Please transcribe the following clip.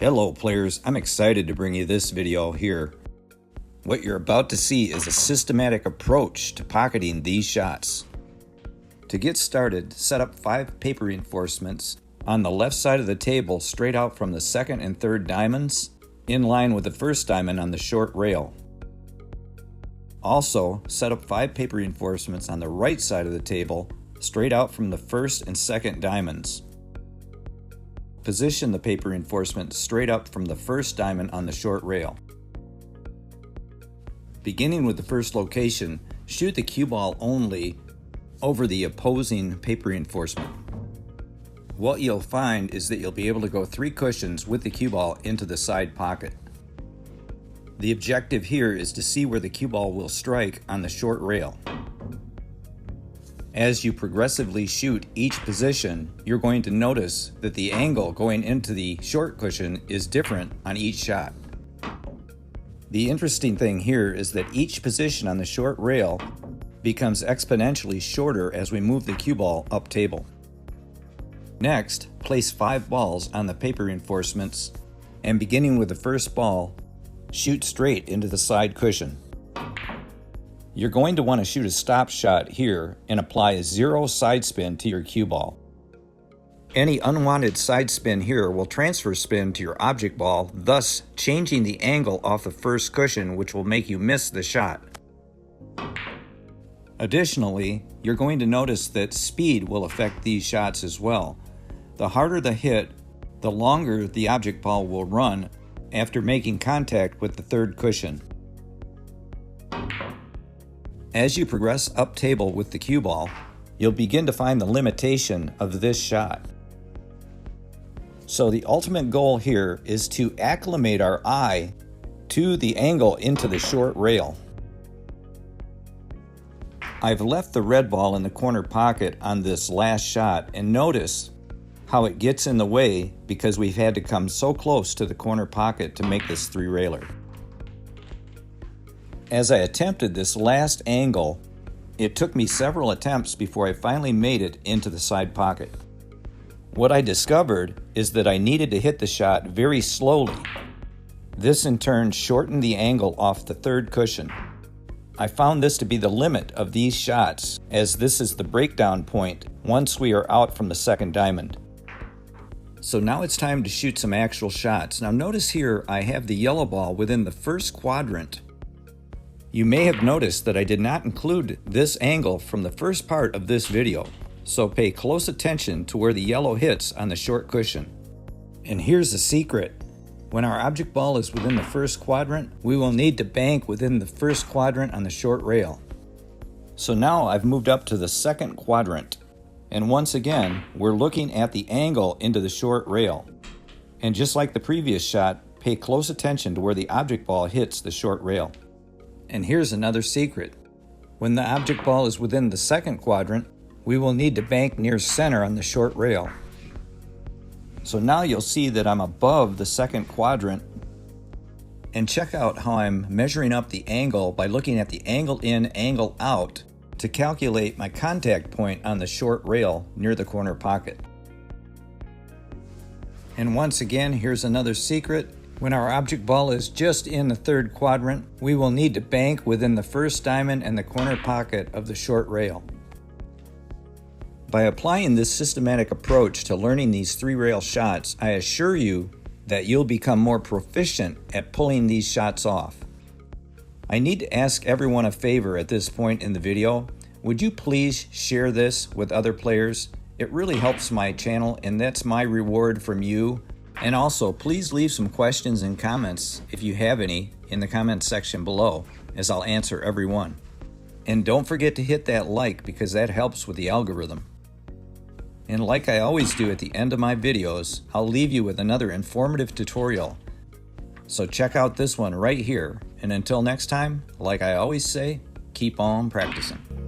Hello players, I'm excited to bring you this video here. What you're about to see is a systematic approach to pocketing these shots. To get started, set up 5 paper reinforcements on the left side of the table straight out from the second and third diamonds, in line with the first diamond on the short rail. Also, set up 5 paper reinforcements on the right side of the table straight out from the first and second diamonds. Position the paper reinforcement straight up from the first diamond on the short rail. Beginning with the first location, shoot the cue ball only over the opposing paper reinforcement. What you'll find is that you'll be able to go 3 cushions with the cue ball into the side pocket. The objective here is to see where the cue ball will strike on the short rail. As you progressively shoot each position, you're going to notice that the angle going into the short cushion is different on each shot. The interesting thing here is that each position on the short rail becomes exponentially shorter as we move the cue ball up table. Next, place 5 balls on the paper reinforcements, and beginning with the first ball, shoot straight into the side cushion. You're going to want to shoot a stop shot here and apply a 0 side spin to your cue ball. Any unwanted side spin here will transfer spin to your object ball, thus changing the angle off the first cushion, which will make you miss the shot. Additionally, you're going to notice that speed will affect these shots as well. The harder the hit, the longer the object ball will run after making contact with the third cushion. As you progress up table with the cue ball, you'll begin to find the limitation of this shot. So the ultimate goal here is to acclimate our eye to the angle into the short rail. I've left the red ball in the corner pocket on this last shot, and notice how it gets in the way because we've had to come so close to the corner pocket to make this 3-railer. As I attempted this last angle, it took me several attempts before I finally made it into the side pocket. What I discovered is that I needed to hit the shot very slowly. This in turn shortened the angle off the third cushion. I found this to be the limit of these shots, as this is the breakdown point once we are out from the second diamond. So now it's time to shoot some actual shots. Now notice here I have the yellow ball within the first quadrant. You may have noticed that I did not include this angle from the first part of this video, so pay close attention to where the yellow hits on the short cushion. And here's the secret. When our object ball is within the first quadrant, we will need to bank within the first quadrant on the short rail. So now I've moved up to the second quadrant, and once again, we're looking at the angle into the short rail. And just like the previous shot, pay close attention to where the object ball hits the short rail. And here's another secret. When the object ball is within the second quadrant, we will need to bank near center on the short rail. So now you'll see that I'm above the second quadrant. And check out how I'm measuring up the angle by looking at the angle in, angle out to calculate my contact point on the short rail near the corner pocket. And once again, here's another secret. When our object ball is just in the third quadrant, we will need to bank within the first diamond and the corner pocket of the short rail. By applying this systematic approach to learning these 3-rail shots, I assure you that you'll become more proficient at pulling these shots off. I need to ask everyone a favor at this point in the video. Would you please share this with other players? It really helps my channel, and that's my reward from you. And also, please leave some questions and comments, if you have any, in the comments section below, as I'll answer every one. And don't forget to hit that like, because that helps with the algorithm. And like I always do at the end of my videos, I'll leave you with another informative tutorial. So check out this one right here, and until next time, like I always say, keep on practicing.